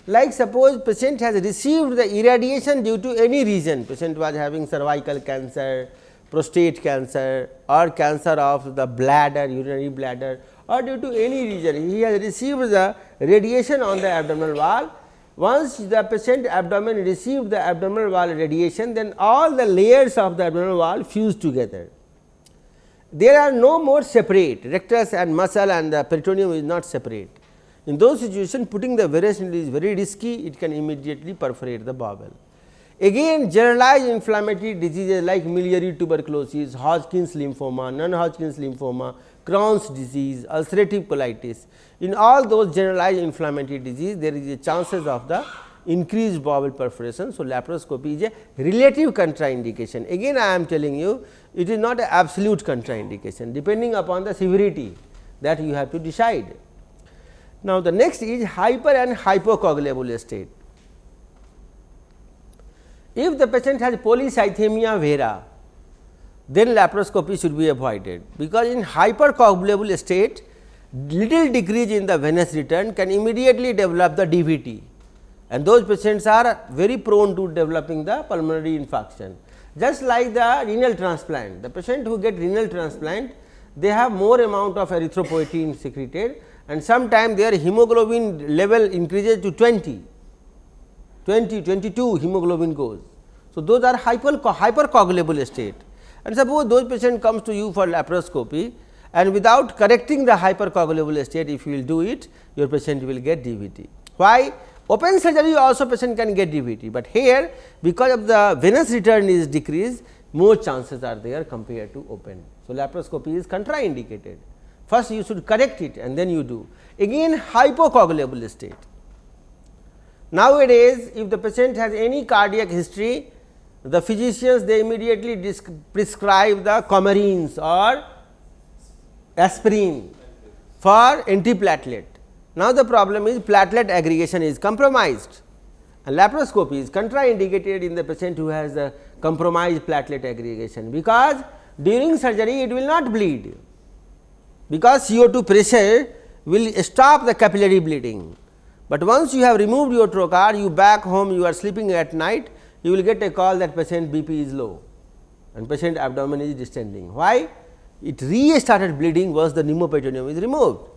Like suppose patient has received the irradiation due to any reason, patient was having cervical cancer, prostate cancer or cancer of the bladder, urinary bladder, or due to any reason he has received the radiation on the abdominal wall. Once the patient abdomen received the abdominal wall radiation, then all the layers of the abdominal wall fuse together. There are no more separate, rectus and muscle and the peritoneum is not separate. In those situations, putting the varus needle is very risky, it can immediately perforate the bowel. Again, generalized inflammatory diseases like miliary tuberculosis, Hodgkin's lymphoma, non-Hodgkin's lymphoma, Crohn's disease, ulcerative colitis. In all those generalized inflammatory disease, there is a chances of the increased bowel perforation. So, laparoscopy is a relative contraindication. Again, I am telling you, it is not an absolute contraindication, depending upon the severity that you have to decide. Now, the next is hyper and hypocoagulable state. If the patient has polycythemia vera, then laparoscopy should be avoided, because in hypercoagulable state, little decrease in the venous return can immediately develop the DVT, and those patients are very prone to developing the pulmonary infarction. Just like the renal transplant, the patient who get renal transplant, they have more amount of erythropoietin secreted, and sometimes their hemoglobin level increases to 22 hemoglobin goes. So, those are hypercoagulable state, and suppose those patient comes to you for laparoscopy, and without correcting the hypercoagulable state, if you will do it, your patient will get DVT. Why? Open surgery also patient can get DVT, but here because of the venous return is decreased, more chances are there compared to open. So, laparoscopy is contraindicated. First you should correct it and then you do. Again, hypocoagulable state. Nowadays, if the patient has any cardiac history, the physicians they immediately prescribe the coumarins or aspirin for antiplatelet. Now, the problem is platelet aggregation is compromised, and laparoscopy is contraindicated in the patient who has a compromised platelet aggregation, because during surgery it will not bleed, because CO2 pressure will stop the capillary bleeding. But once you have removed your trocar, you back home, you are sleeping at night, you will get a call that patient BP is low and patient abdomen is distending. Why? It restarted bleeding once the pneumoperitoneum is removed.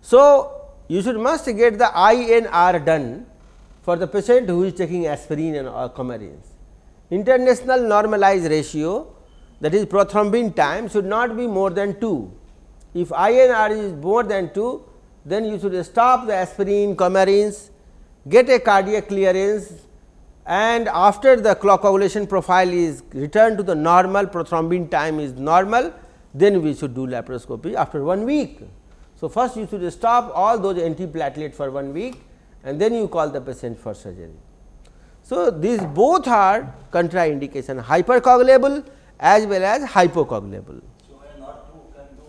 So, you should must get the INR done for the patient who is taking aspirin and or coumarins. International normalized ratio, that is prothrombin time, should not be more than 2. If INR is more than 2, then you should stop the aspirin, coumarins, get a cardiac clearance, and after the coagulation profile is returned to the normal, prothrombin time is normal, then we should do laparoscopy after 1 week. So, first you should stop all those antiplatelet for 1 week and then you call the patient for surgery. So, these both are contraindication, hypercoagulable as well as hypocoagulable. So, INR 2 can do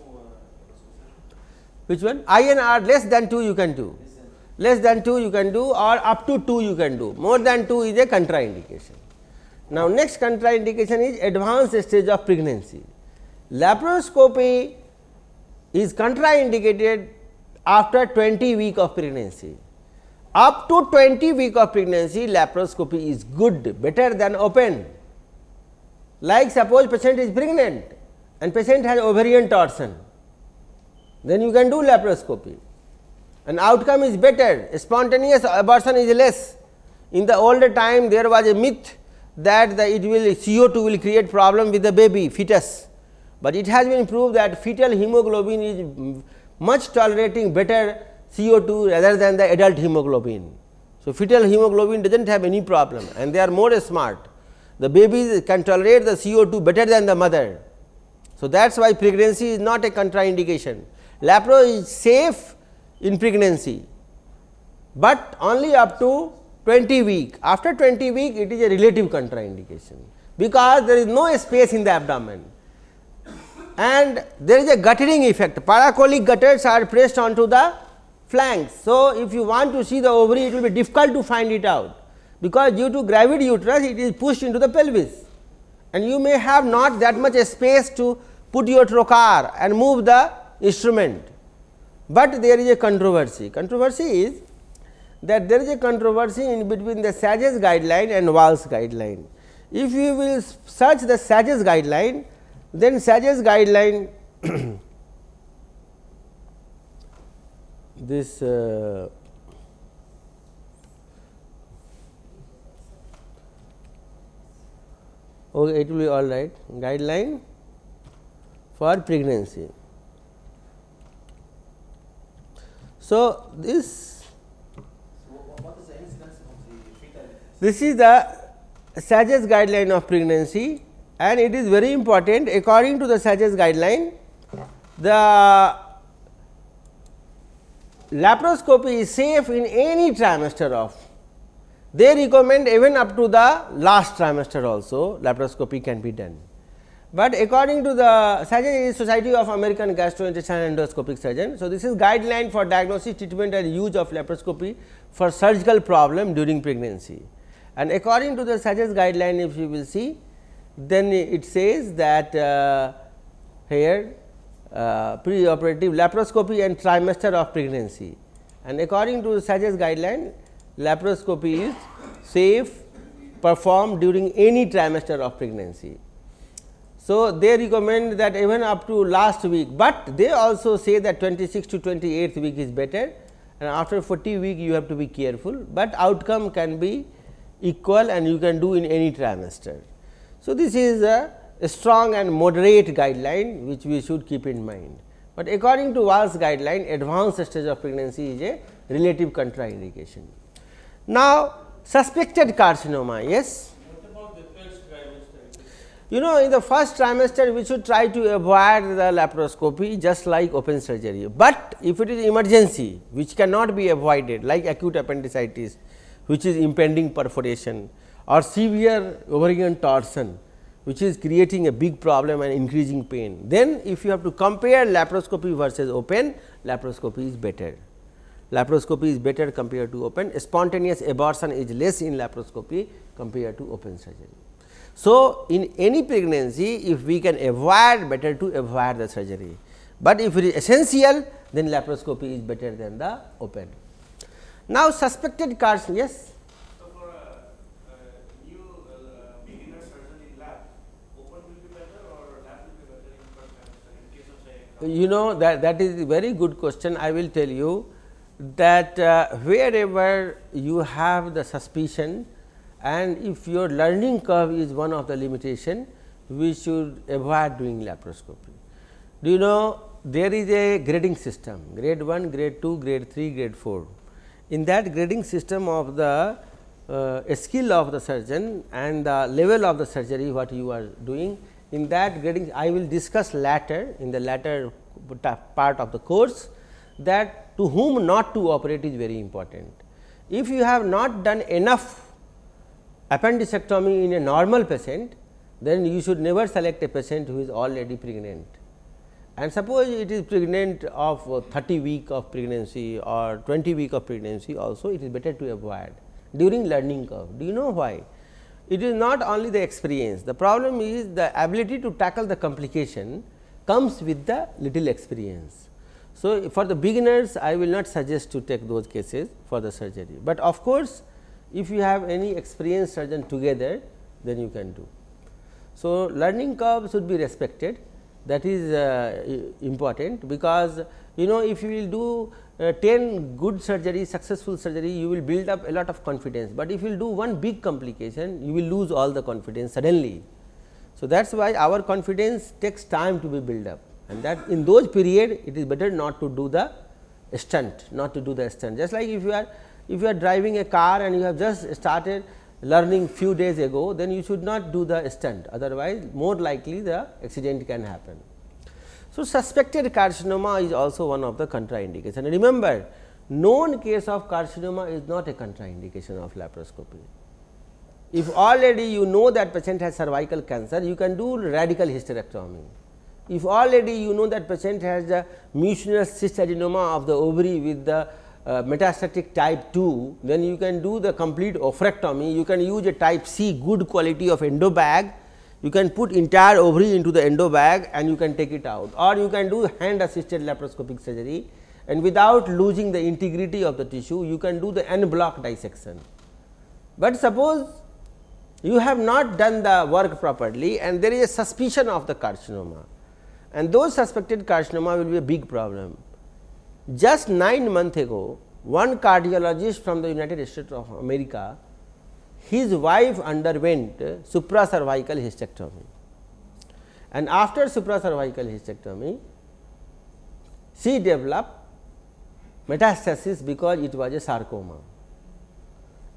Which one? INR less than 2 you can do. less than 2 you can do or up to 2 you can do, more than 2 is a contraindication. Now, next contraindication is advanced stage of pregnancy. Laparoscopy is contraindicated after 20 week of pregnancy. Up to 20 week of pregnancy, laparoscopy is good, better than open. Like suppose patient is pregnant and patient has ovarian torsion, then you can do laparoscopy and outcome is better, spontaneous abortion is less. In the older time there was a myth that CO2 will create problem with the baby fetus, but it has been proved that fetal hemoglobin is much tolerating better CO2 rather than the adult hemoglobin. So, fetal hemoglobin does not have any problem and they are more smart. The babies can tolerate the CO2 better than the mother. So, that is why pregnancy is not a contraindication. Lapro is safe in pregnancy, but only up to 20 week. After 20 week it is a relative contraindication, because there is no space in the abdomen and there is a guttering effect. Paracolic gutters are pressed onto the flanks. So, if you want to see the ovary, it will be difficult to find it out, because due to gravid uterus it is pushed into the pelvis and you may have not that much space to put your trocar and move the instrument. But there is a controversy. Controversy is that there is a controversy in between the SAGES guideline and Walls guideline. If you will search the SAGES guideline, then SAGES guideline this okay, it will be all right, guideline for pregnancy. So, What is the incidence of the fetal? this is the SAGES guideline of pregnancy and it is very important. According to the SAGES guideline, the laparoscopy is safe in any trimester of. They recommend even up to the last trimester also laparoscopy can be done. But according to the SAGES, Society of American Gastrointestinal and Endoscopic Surgeon. So, this is guideline for diagnosis, treatment and use of laparoscopy for surgical problem during pregnancy. And according to the SAGES guideline, if you will see, then it says that here preoperative laparoscopy and trimester of pregnancy, and according to the SAGES guideline, laparoscopy is safe performed during any trimester of pregnancy. So, they recommend that even up to last week, but they also say that 26th to 28th week is better and after 40 week you have to be careful, but outcome can be equal and you can do in any trimester. So, this is a strong and moderate guideline which we should keep in mind, but according to Walls guideline, advanced stage of pregnancy is a relative contraindication. Now, suspected carcinoma, yes. What about the first trimester? You know, in the first trimester we should try to avoid the laparoscopy just like open surgery, but if it is emergency which cannot be avoided like acute appendicitis which is impending perforation or severe ovarian torsion which is creating a big problem and increasing pain, then if you have to compare laparoscopy versus open, laparoscopy is better. Laparoscopy is better compared to open. Spontaneous abortion is less in laparoscopy compared to open surgery. So, in any pregnancy, if we can avoid, better to avoid the surgery, but if it is essential, then laparoscopy is better than the open. Now, suspected carcinoma, yes. So, for a new beginner surgeon in lab, open will be better or lab will be better in first trimester in case of say? You know that is a very good question. I will tell you that wherever you have the suspicion and if your learning curve is one of the limitation, we should avoid doing laparoscopy. Do you know there is a grading system, grade 1, grade 2, grade 3, grade 4. In that grading system of the skill of the surgeon and the level of the surgery what you are doing, in that grading I will discuss later in the latter part of the course, that to whom not to operate is very important. If you have not done enough appendicectomy in a normal patient, then you should never select a patient who is already pregnant. and suppose it is pregnant of 30 week of pregnancy or 20 week of pregnancy, also it is better to avoid during learning curve. Do you know why? It is not only the experience, the problem is the ability to tackle the complication comes with the little experience. So, for the beginners I will not suggest to take those cases for the surgery, but of course, if you have any experienced surgeon together, then you can do. So, learning curve should be respected, that is important, because if you will do 10 good surgery, successful surgery, you will build up a lot of confidence, but if you will do one big complication, you will lose all the confidence suddenly. So, that is why our confidence takes time to be built up, and that in those period it is better not to do the stunt, just like if you are driving a car and you have just started learning few days ago, then you should not do the stunt, otherwise more likely the accident can happen. So, suspected carcinoma is also one of the contraindication. And remember, known case of carcinoma is not a contraindication of laparoscopy. If already you know that patient has cervical cancer, you can do radical hysterectomy. If already you know that patient has the mucinous cyst adenoma of the ovary with the metastatic type 2, then you can do the complete oophorectomy. You can use a type C good quality of endo bag. You can put entire ovary into the endo bag and you can take it out, or you can do hand assisted laparoscopic surgery, and without losing the integrity of the tissue, you can do the en bloc dissection. But suppose you have not done the work properly and there is a suspicion of the carcinoma, and those suspected carcinoma will be a big problem. Just 9 months ago, one cardiologist from the United States of America, his wife underwent supracervical hysterectomy, and after supracervical hysterectomy, she developed metastasis because it was a sarcoma.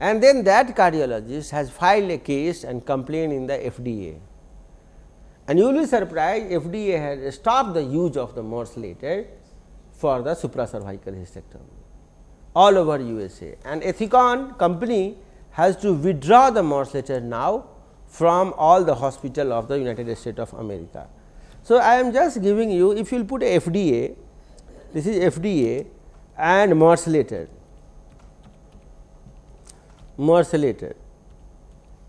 And then that cardiologist has filed a case and complained in the FDA, and you will be surprised, FDA has stopped the use of the morcellator for the supracervical hysterectomy all over USA, and Ethicon company has to withdraw the morcellator now from all the hospital of the United States of America. So, I am just giving you, if you will put FDA, this is FDA and morcellator,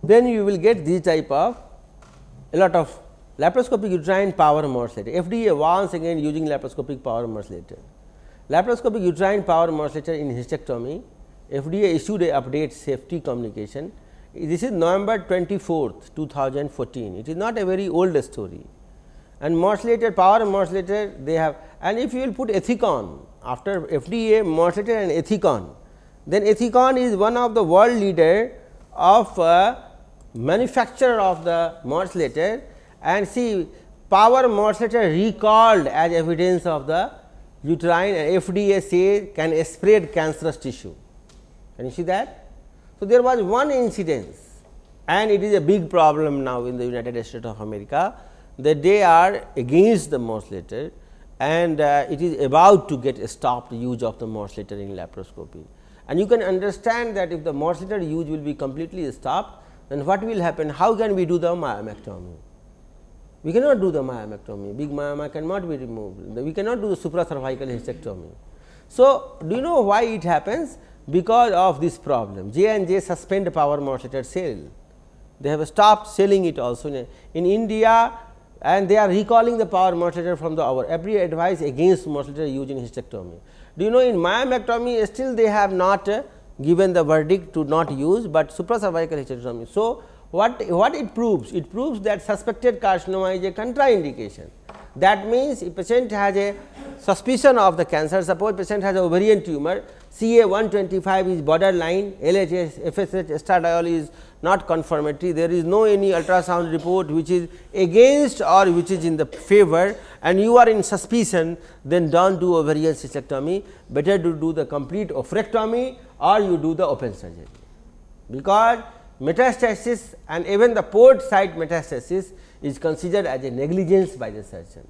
then you will get this type of a lot of laparoscopic uterine power morcellator. FDA once again using laparoscopic power morcellator. Laparoscopic uterine power morcellator in hysterectomy, FDA issued a update safety communication. This is November 24th, 2014. It is not a very old story. And morcellator, power morcellator, they have, and if you will put Ethicon after FDA, morcellator and Ethicon, then Ethicon is one of the world leader of manufacturer of the morcellator, and see power morcellator recalled as evidence of the uterine, and FDA says can spread cancerous tissue. Can you see that? So, there was one incidence, and it is a big problem now in the United States of America, that they are against the morcellator, and it is about to get stopped use of the morcellator in laparoscopy. And you can understand that if the morcellator use will be completely stopped, then what will happen? How can we do the myomectomy? We cannot do the myomectomy, big myoma cannot be removed, we cannot do the supracervical hysterectomy. So, do you know why it happens? Because of this problem, J&J suspend power morcellator sale, they have stopped selling it also in India, and they are recalling the power morcellator from our every advice against morcellator used in hysterectomy. Do you know in myomectomy still they have not given the verdict to not use, but supracervical hysterectomy. So, what it proves? It proves that suspected carcinoma is a contraindication. That means, if patient has a suspicion of the cancer, suppose patient has a ovarian tumor, CA 125 is borderline, LHS, FSH, estradiol is not confirmatory, there is no any ultrasound report which is against or which is in the favor, and you are in suspicion, then do not do ovarian cystectomy, better to do the complete oophorectomy or you do the open surgery, because metastasis and even the port site metastasis is considered as a negligence by the surgeon.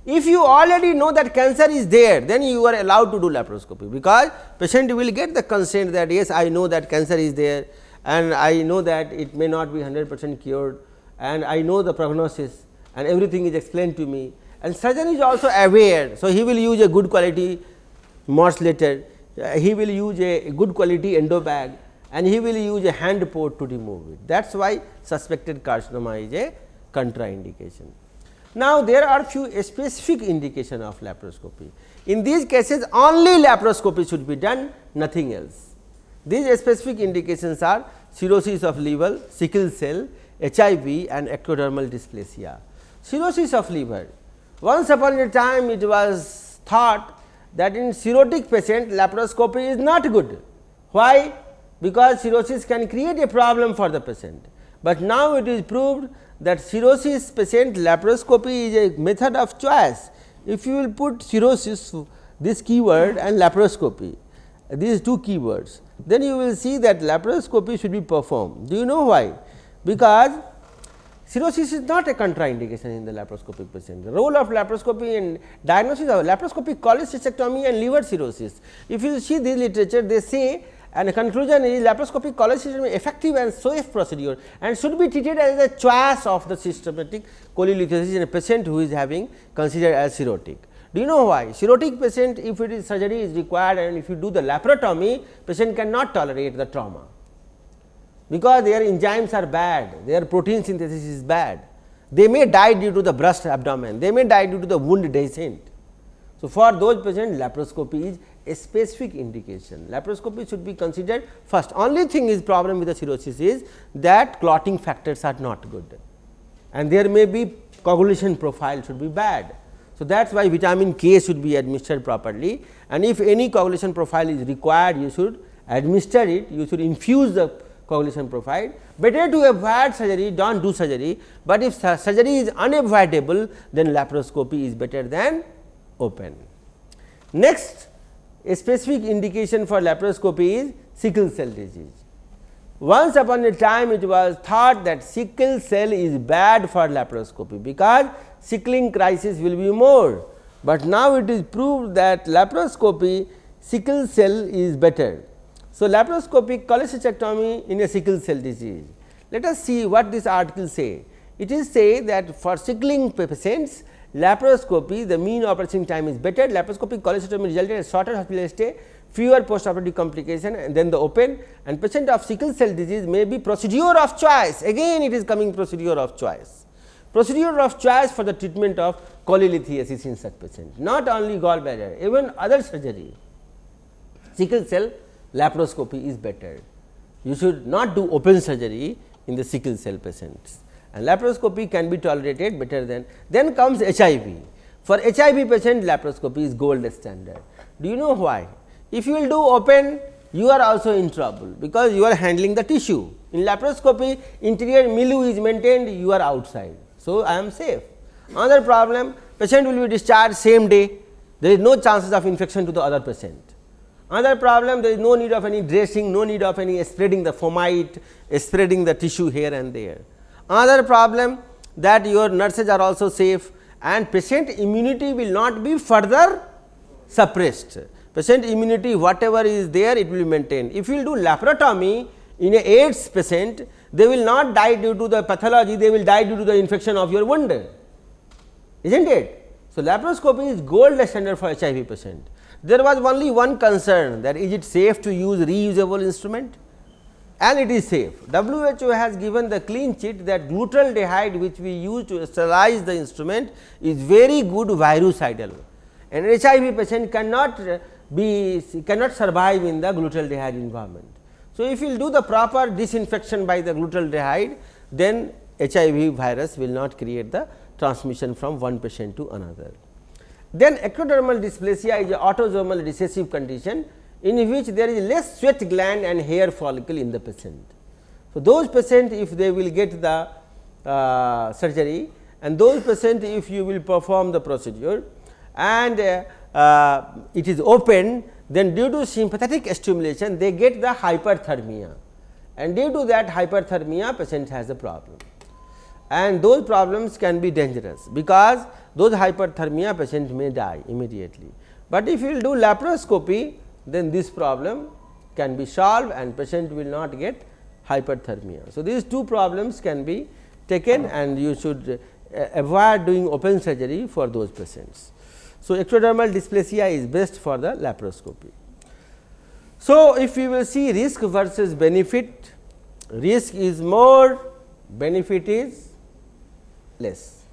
If you already know that cancer is there, then you are allowed to do laparoscopy, because patient will get the consent that yes, I know that cancer is there, and I know that it may not be 100% cured, and I know the prognosis and everything is explained to me, and surgeon is also aware. So, he will use a good quality morcelator, he will use a good quality endo bag, and he will use a hand port to remove it. That is why suspected carcinoma is a contraindication. Now, there are few specific indication of laparoscopy. In these cases only laparoscopy should be done, nothing else. These specific indications are cirrhosis of liver, sickle cell, HIV and ectodermal dysplasia. Cirrhosis of liver, once upon a time it was thought that in cirrhotic patient laparoscopy is not good. Why? Because cirrhosis can create a problem for the patient, but now it is proved that cirrhosis patient laparoscopy is a method of choice. If you will put cirrhosis, this keyword, and laparoscopy, these two keywords, then you will see that laparoscopy should be performed. Do you know why? Because cirrhosis is not a contraindication in the laparoscopic patient. The role of laparoscopy in diagnosis of laparoscopic cholecystectomy and liver cirrhosis. If you see this literature, they say, and the conclusion is laparoscopic cholecystectomy is effective and safe procedure and should be treated as a choice of the systematic cholecystectomy in a patient who is having considered as cirrhotic. Do you know why? Cirrhotic patient, if it is surgery is required and if you do the laparotomy, patient cannot tolerate the trauma, because their enzymes are bad, their protein synthesis is bad. They may die due to the burst abdomen, they may die due to the wound descent. So, for those patients laparoscopy is a specific indication. Laparoscopy should be considered first. Only thing is problem with the cirrhosis is that clotting factors are not good and there may be coagulation profile should be bad. So, that is why vitamin K should be administered properly, and if any coagulation profile is required, you should administer it, you should infuse the coagulation profile. Better to avoid surgery, do not do surgery, but if surgery is unavoidable, then laparoscopy is better than open. Next, a specific indication for laparoscopy is sickle cell disease. Once upon a time it was thought that sickle cell is bad for laparoscopy, because sickling crisis will be more, but now it is proved that laparoscopy sickle cell is better. So, laparoscopic cholecystectomy in a sickle cell disease. Let us see what this article say. It is say that for sickling patients, laparoscopy the mean operating time is better. Laparoscopic cholecystectomy resulted in shorter hospital stay, fewer postoperative complication and then the open, and patient of sickle cell disease may be procedure of choice. Again it is coming procedure of choice. Procedure of choice for the treatment of cholelithiasis in such patient, not only gallbladder, even other surgery. Sickle cell laparoscopy is better. You should not do open surgery in the sickle cell patients, and laparoscopy can be tolerated better than. Then comes HIV. For HIV patient laparoscopy is gold standard. Do you know why? If you will do open, you are also in trouble, because you are handling the tissue. In laparoscopy, interior milieu is maintained, you are outside. So, I am safe. Another problem, patient will be discharged same day, there is no chances of infection to the other patient. Another problem, there is no need of any dressing, no need of any spreading the fomite, spreading the tissue here and there. Another problem, that your nurses are also safe and patient immunity will not be further suppressed. Patient immunity whatever is there, it will be maintained. If you will do laparotomy in a AIDS patient, they will not die due to the pathology, they will die due to the infection of your wound, isn't it? So, laparoscopy is gold standard for HIV patient. There was only one concern, that is it safe to use reusable instrument, and it is safe. WHO has given the clean sheet that glutaraldehyde which we use to sterilize the instrument is very good virucidal, and HIV patient cannot survive in the glutaraldehyde environment. So, if you will do the proper disinfection by the glutaraldehyde, then HIV virus will not create the transmission from one patient to another. Then ectodermal dysplasia is an autosomal recessive condition in which there is less sweat gland and hair follicle in the patient. So, those patients if they will get the surgery, and those patients if you will perform the procedure and it is open, then due to sympathetic stimulation they get the hyperthermia, and due to that hyperthermia patient has a problem, and those problems can be dangerous, because those hyperthermia patient may die immediately. But if you will do laparoscopy, then this problem can be solved and patient will not get hyperthermia. So, these two problems can be taken, and you should avoid doing open surgery for those patients. So, ectodermal dysplasia is best for the laparoscopy. So, if we will see risk versus benefit, risk is more, benefit is less.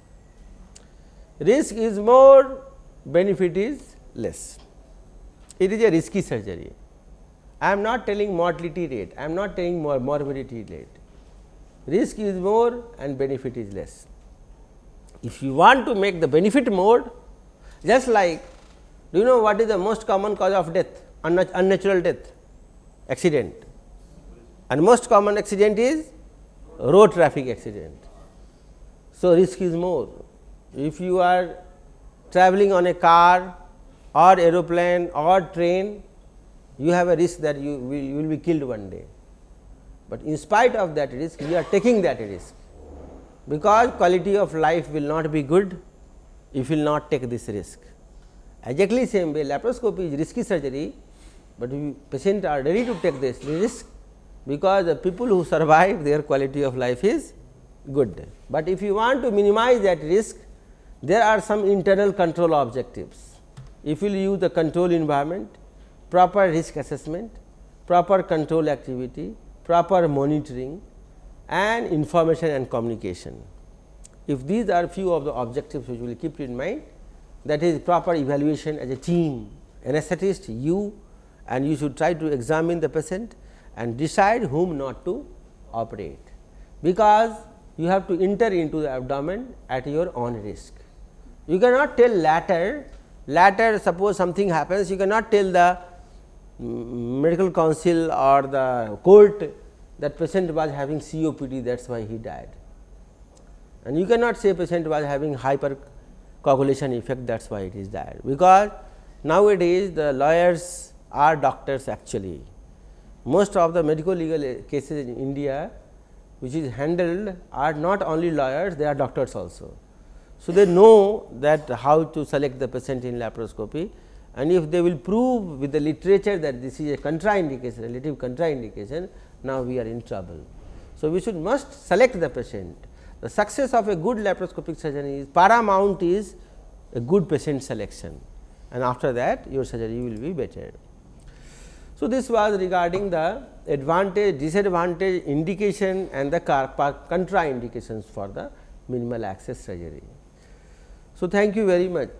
Risk is more, benefit is less. It is a risky surgery. I am not telling mortality rate, I am not telling morbidity rate. Risk is more and benefit is less. If you want to make the benefit more, just like, do you know what is the most common cause of death? Unnatural death, accident, and most common accident is road traffic accident. So, risk is more. If you are traveling on a car or aeroplane or train, you have a risk that you will be killed one day, but in spite of that risk you are taking that risk, because quality of life will not be good if you will not take this risk. Exactly same way laparoscopy is risky surgery, but patients are ready to take this risk because the people who survive, their quality of life is good. But if you want to minimize that risk, there are some internal control objectives. If you will use the control environment, proper risk assessment, proper control activity, proper monitoring and information and communication. If these are few of the objectives which you will keep in mind, that is proper evaluation as a team, anesthetist, you, and you should try to examine the patient and decide whom not to operate, because you have to enter into the abdomen at your own risk. You cannot tell later suppose something happens, you cannot tell the medical council or the court that patient was having COPD, that is why he died, and you cannot say patient was having hypercoagulation effect, that is why it is died, because nowadays the lawyers are doctors actually. Most of the medical legal cases in India which is handled are not only lawyers, they are doctors also. So, they know that how to select the patient in laparoscopy, and if they will prove with the literature that this is a contraindication, relative contraindication, now we are in trouble. So, we must select the patient. The success of a good laparoscopic surgery is paramount is a good patient selection, and after that your surgery will be better. So, this was regarding the advantage, disadvantage, indication and the contraindications for the minimal access surgery. So, thank you very much.